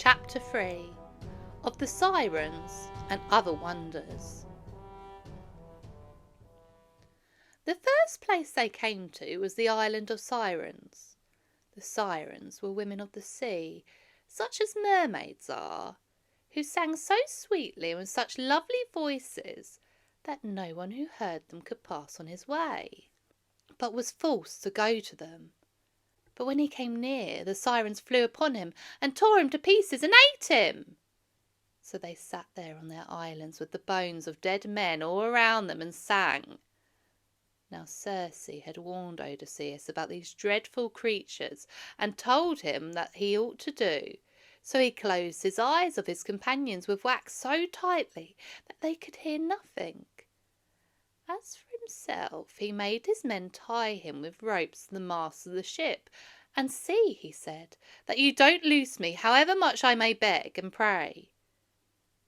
Chapter 3 of the Sirens and Other Wonders. The first place they came to was the island of Sirens. The Sirens were women of the sea, such as mermaids are, who sang so sweetly and with such lovely voices that no one who heard them could pass on his way, but was forced to go to them. But when he came near, the Sirens flew upon him and tore him to pieces and ate him. So they sat there on their islands with the bones of dead men all around them and sang. Now Circe had warned Odysseus about these dreadful creatures and told him that he ought to do. So he closed his eyes of his companions with wax so tightly that they could hear nothing. As for himself, he made his men tie him with ropes to the mast of the ship. And see, he said, that you don't loose me, however much I may beg and pray.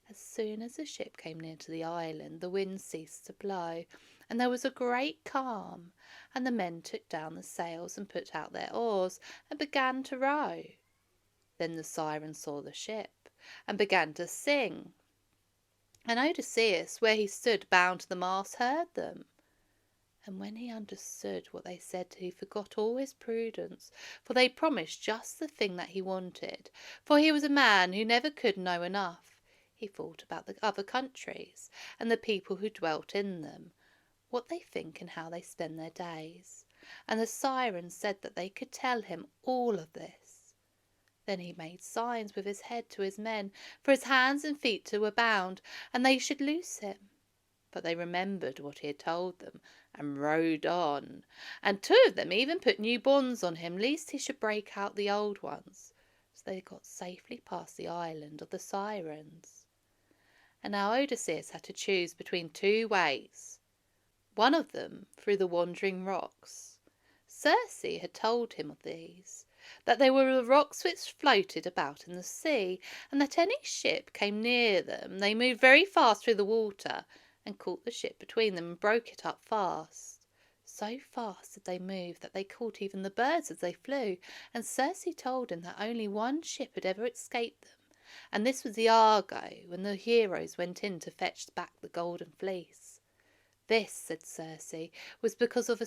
As soon as the ship came near to the island, the wind ceased to blow, and there was a great calm, and the men took down the sails and put out their oars and began to row. Then the Sirens saw the ship and began to sing. And Odysseus, where he stood bound to the mast, heard them. And when he understood what they said, he forgot all his prudence, for they promised just the thing that he wanted. For he was a man who never could know enough. He thought about the other countries and the people who dwelt in them, what they think and how they spend their days. And the Sirens said that they could tell him all of this. Then he made signs with his head to his men, for his hands and feet were bound, and they should loose him. But they remembered what he had told them, and rowed on. And 2 of them even put new bonds on him, lest he should break out the old ones. So they got safely past the island of the Sirens. And now Odysseus had to choose between 2 ways. One of them through the wandering rocks. Circe had told him of these, that they were the rocks which floated about in the sea, and that any ship came near them, they moved very fast through the water, and caught the ship between them and broke it up fast. So fast did they move that they caught even the birds as they flew, and Circe told him that only one ship had ever escaped them, and this was the Argo, when the heroes went in to fetch back the golden fleece. This, said Circe, was because of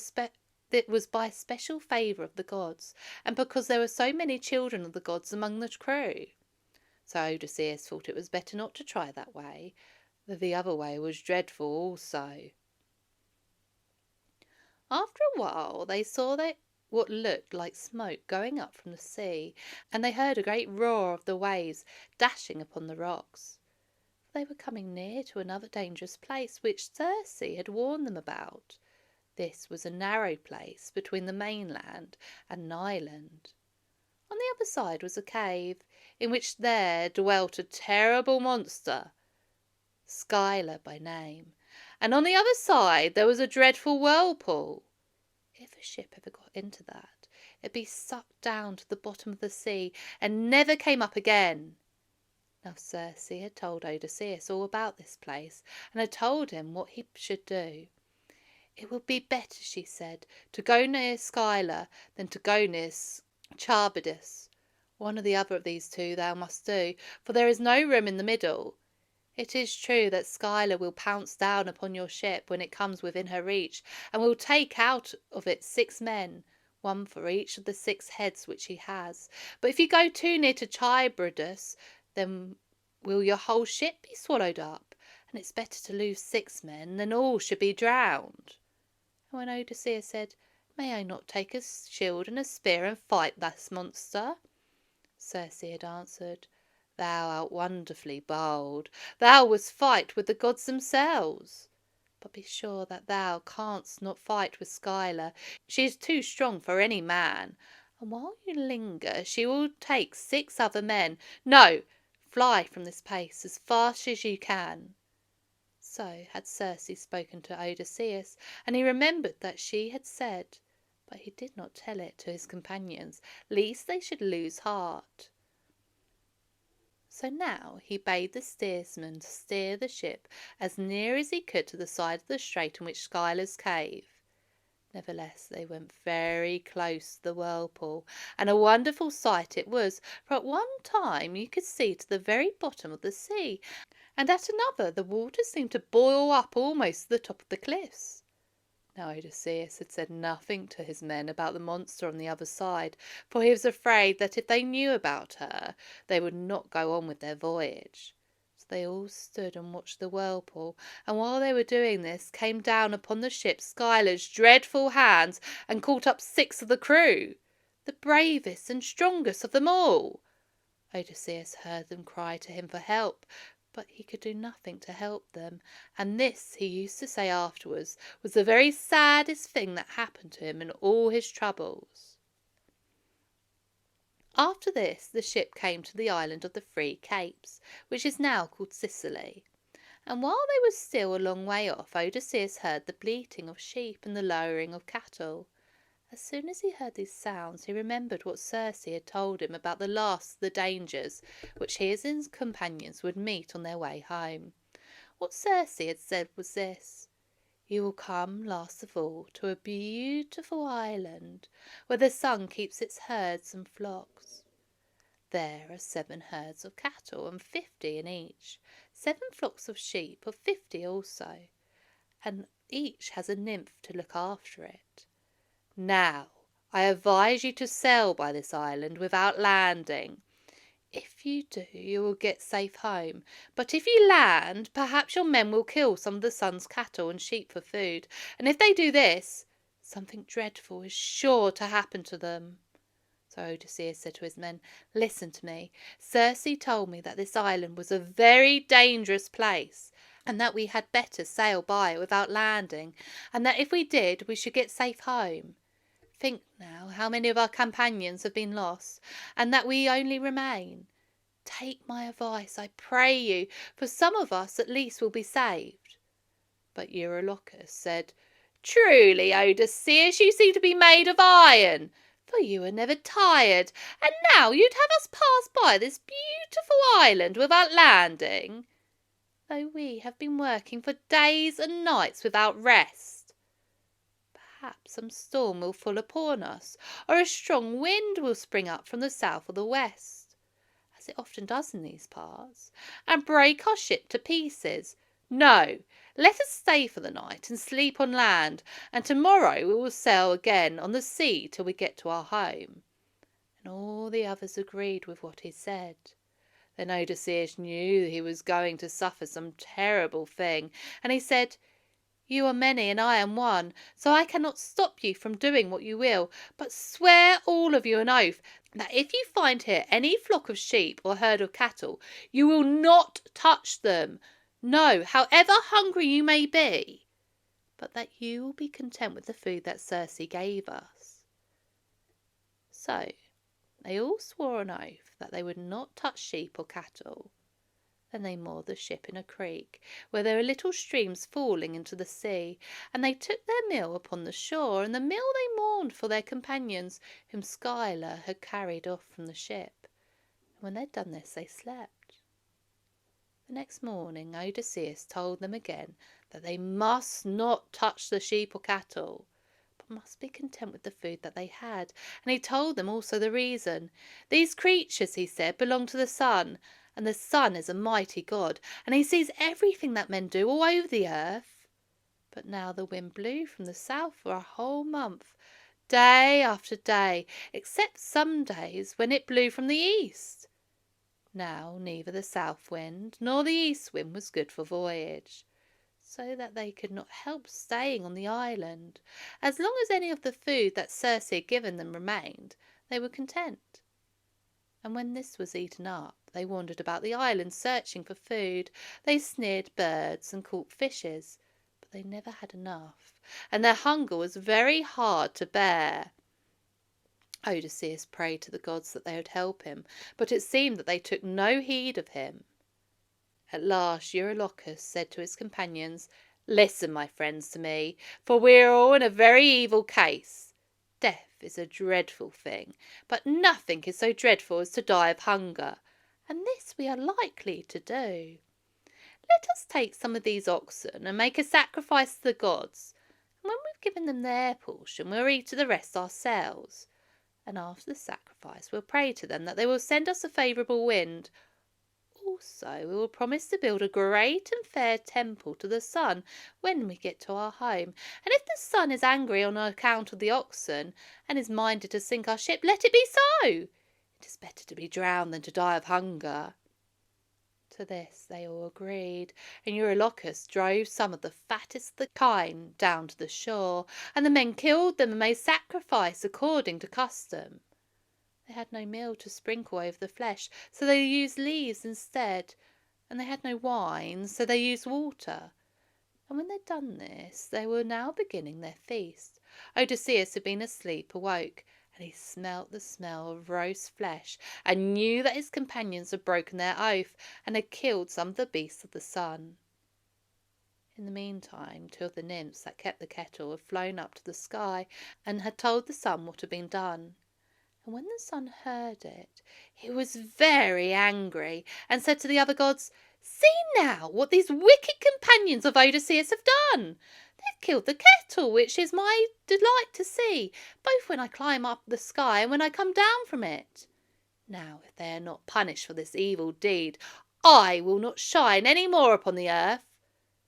it was by special favour of the gods, and because there were so many children of the gods among the crew. So Odysseus thought it was better not to try that way, though the other way was dreadful also. After a while they saw what looked like smoke going up from the sea, and they heard a great roar of the waves dashing upon the rocks. They were coming near to another dangerous place which Circe had warned them about. This was a narrow place between the mainland and an island. On the other side was a cave, in which there dwelt a terrible monster, Scylla by name, and on the other side there was a dreadful whirlpool. If a ship ever got into that, it'd be sucked down to the bottom of the sea and never came up again. Now Circe had told Odysseus all about this place, and had told him what he should do. It would be better, she said, to go near Scylla than to go near Charybdis. One or the other of these 2 thou must do, for there is no room in the middle. It is true that Scylla will pounce down upon your ship when it comes within her reach, and will take out of it 6 men, 1 for each of the 6 heads which he has. But if you go too near to Charybdis, then will your whole ship be swallowed up, and it's better to lose 6 men than all should be drowned. And when Odysseus said, May I not take a shield and a spear and fight this monster? Circe had answered, Thou art wonderfully bold. Thou wouldst fight with the gods themselves. But be sure that thou canst not fight with Scylla. She is too strong for any man. And while you linger, she will take 6 other men. No, fly from this place as fast as you can. So had Circe spoken to Odysseus, and he remembered that she had said, but he did not tell it to his companions, lest they should lose heart. So now he bade the steersman steer the ship as near as he could to the side of the strait in which Scylla's cave. Nevertheless, they went very close to the whirlpool, and a wonderful sight it was, for at one time you could see to the very bottom of the sea, and at another the water seemed to boil up almost to the top of the cliffs. Now Odysseus had said nothing to his men about the monster on the other side, for he was afraid that if they knew about her, they would not go on with their voyage. So they all stood and watched the whirlpool, and while they were doing this, came down upon the ship Skylar's dreadful hands and caught up 6 of the crew, the bravest and strongest of them all. Odysseus heard them cry to him for help, but he could do nothing to help them, and this, he used to say afterwards, was the very saddest thing that happened to him in all his troubles. After this, the ship came to the island of the Three Capes, which is now called Sicily, and while they were still a long way off, Odysseus heard the bleating of sheep and the lowing of cattle. As soon as he heard these sounds, he remembered what Circe had told him about the last of the dangers which he and his companions would meet on their way home. What Circe had said was this: "You will come, last of all, to a beautiful island where the sun keeps its herds and flocks. There are 7 herds of cattle, and 50 in each, 7 flocks of sheep, of 50 also, and each has a nymph to look after it. Now, I advise you to sail by this island without landing. If you do, you will get safe home. But if you land, perhaps your men will kill some of the sun's cattle and sheep for food. And if they do this, something dreadful is sure to happen to them." So Odysseus said to his men, "Listen to me. Circe told me that this island was a very dangerous place, and that we had better sail by it without landing, and that if we did, we should get safe home. Think now how many of our companions have been lost, and that we only remain. Take my advice, I pray you, for some of us at least will be saved." But Eurylochus said, "Truly, Odysseus, you seem to be made of iron, for you are never tired, and now you'd have us pass by this beautiful island without landing, though we have been working for days and nights without rest. Perhaps some storm will fall upon us, or a strong wind will spring up from the south or the west, as it often does in these parts, and break our ship to pieces. No, let us stay for the night and sleep on land, and tomorrow we will sail again on the sea till we get to our home." And all the others agreed with what he said. Then Odysseus knew he was going to suffer some terrible thing, and he said, "You are many and I am one, so I cannot stop you from doing what you will, but swear all of you an oath that if you find here any flock of sheep or herd of cattle, you will not touch them, no, however hungry you may be, but that you will be content with the food that Circe gave us." So they all swore an oath that they would not touch sheep or cattle. Then they moored the ship in a creek, where there were little streams falling into the sea, and they took their meal upon the shore, and the meal they mourned for their companions, whom Scylla had carried off from the ship. And when they'd done this, they slept. The next morning Odysseus told them again that they must not touch the sheep or cattle, but must be content with the food that they had, and he told them also the reason. "These creatures," he said, "belong to the sun, and the sun is a mighty god, and he sees everything that men do all over the earth. But now the wind blew from the south for a whole month, day after day, except some days when it blew from the east. Now neither the south wind nor the east wind was good for voyage, so that they could not help staying on the island. As long as any of the food that Circe had given them remained, they were content. And when this was eaten up, they wandered about the island searching for food. They snared birds and caught fishes, but they never had enough, and their hunger was very hard to bear." Odysseus prayed to the gods that they would help him, but it seemed that they took no heed of him. At last Eurylochus said to his companions, "Listen, my friends, to me, for we are all in a very evil case. Death is a dreadful thing, but nothing is so dreadful as to die of hunger, and this we are likely to do. Let us take some of these oxen and make a sacrifice to the gods. And when we've given them their portion, we'll eat the rest ourselves. And after the sacrifice, we'll pray to them that they will send us a favourable wind. Also, we will promise to build a great and fair temple to the sun when we get to our home. And if the sun is angry on account of the oxen, and is minded to sink our ship, let it be so. It is better to be drowned than to die of hunger. To this they all agreed, and Eurylochus drove some of the fattest of the kine down to the shore, and the men killed them and made sacrifice according to custom. They had no meal to sprinkle over the flesh, so they used leaves instead, and they had no wine, so they used water. And when they'd done this, they were now beginning their feast. Odysseus had been asleep, awoke, and he smelt the smell of roast flesh, and knew that his companions had broken their oath, and had killed some of the beasts of the sun. In the meantime, two of the nymphs that kept the kettle had flown up to the sky, and had told the sun what had been done. And when the sun heard it, he was very angry, and said to the other gods, "See now what these wicked companions of Odysseus have done. They've killed the kettle, which is my delight to see, both when I climb up the sky and when I come down from it. Now, if they are not punished for this evil deed, I will not shine any more upon the earth,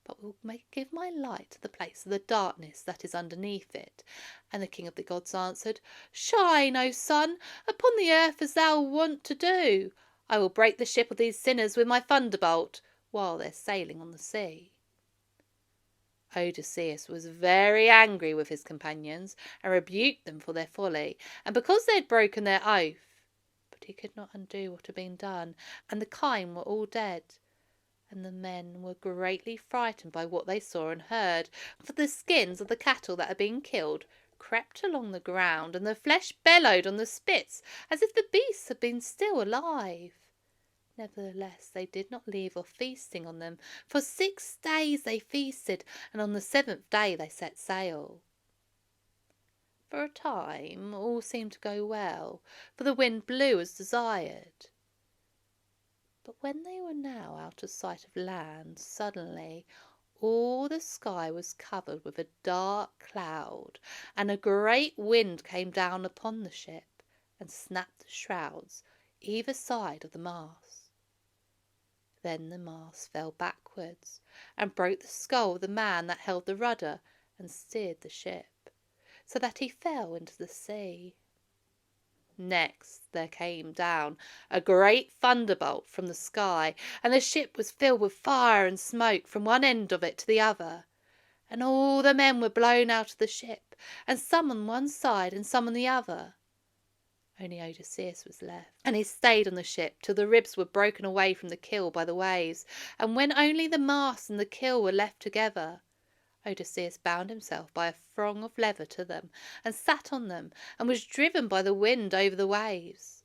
but will give my light to the place of the darkness that is underneath it." And the king of the gods answered, "Shine, O sun, upon the earth as thou wont to do. I will break the ship of these sinners with my thunderbolt, while they're sailing on the sea." Odysseus was very angry with his companions, and rebuked them for their folly, and because they had broken their oath. But he could not undo what had been done, and the kine were all dead. And the men were greatly frightened by what they saw and heard, for the skins of the cattle that had been killed crept along the ground, and the flesh bellowed on the spits as if the beasts had been still alive. Nevertheless, they did not leave off feasting on them. For 6 days they feasted, and on the 7th day they set sail. For a time all seemed to go well, for the wind blew as desired. But when they were now out of sight of land, suddenly all the sky was covered with a dark cloud, and a great wind came down upon the ship, and snapped the shrouds either side of the mast. Then the mast fell backwards, and broke the skull of the man that held the rudder and steered the ship, so that he fell into the sea. Next there came down a great thunderbolt from the sky, and the ship was filled with fire and smoke from one end of it to the other. And all the men were blown out of the ship, and some on one side and some on the other. Only Odysseus was left, and he stayed on the ship till the ribs were broken away from the keel by the waves, and when only the mast and the keel were left together, Odysseus bound himself by a thong of leather to them, and sat on them, and was driven by the wind over the waves.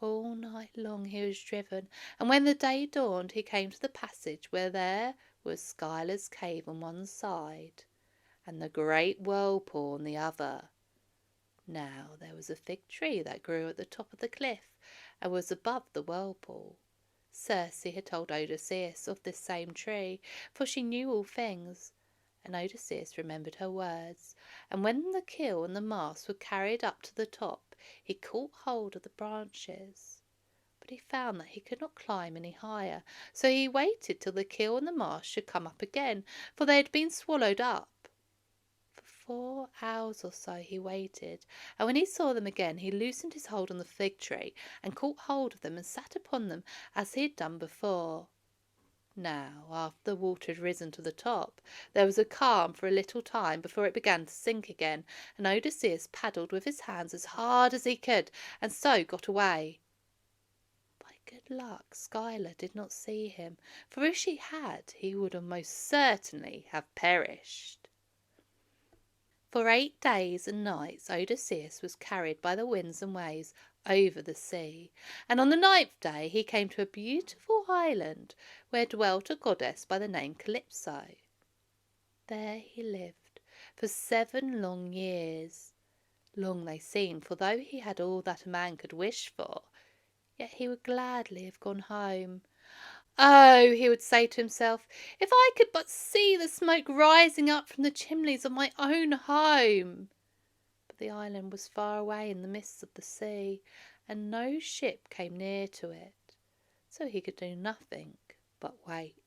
All night long he was driven, and when the day dawned he came to the passage where there was Scylla's cave on one side, and the great whirlpool on the other. Now there was a fig tree that grew at the top of the cliff, and was above the whirlpool. Circe had told Odysseus of this same tree, for she knew all things. And Odysseus remembered her words, and when the keel and the mast were carried up to the top, he caught hold of the branches. But he found that he could not climb any higher, so he waited till the keel and the mast should come up again, for they had been swallowed up. For 4 hours or so he waited, and when he saw them again, he loosened his hold on the fig tree, and caught hold of them, and sat upon them as he had done before. Now, after the water had risen to the top, there was a calm for a little time before it began to sink again, and Odysseus paddled with his hands as hard as he could, and so got away. By good luck, Scylla did not see him, for if she had, he would most certainly have perished. For 8 days and nights Odysseus was carried by the winds and waves over the sea, and on the 9th day he came to a beautiful island where dwelt a goddess by the name Calypso. There he lived for 7 long years. Long they seemed, for though he had all that a man could wish for, yet he would gladly have gone home. Oh, he would say to himself, if I could but see the smoke rising up from the chimneys of my own home. But the island was far away in the mists of the sea, and no ship came near to it, so he could do nothing but wait.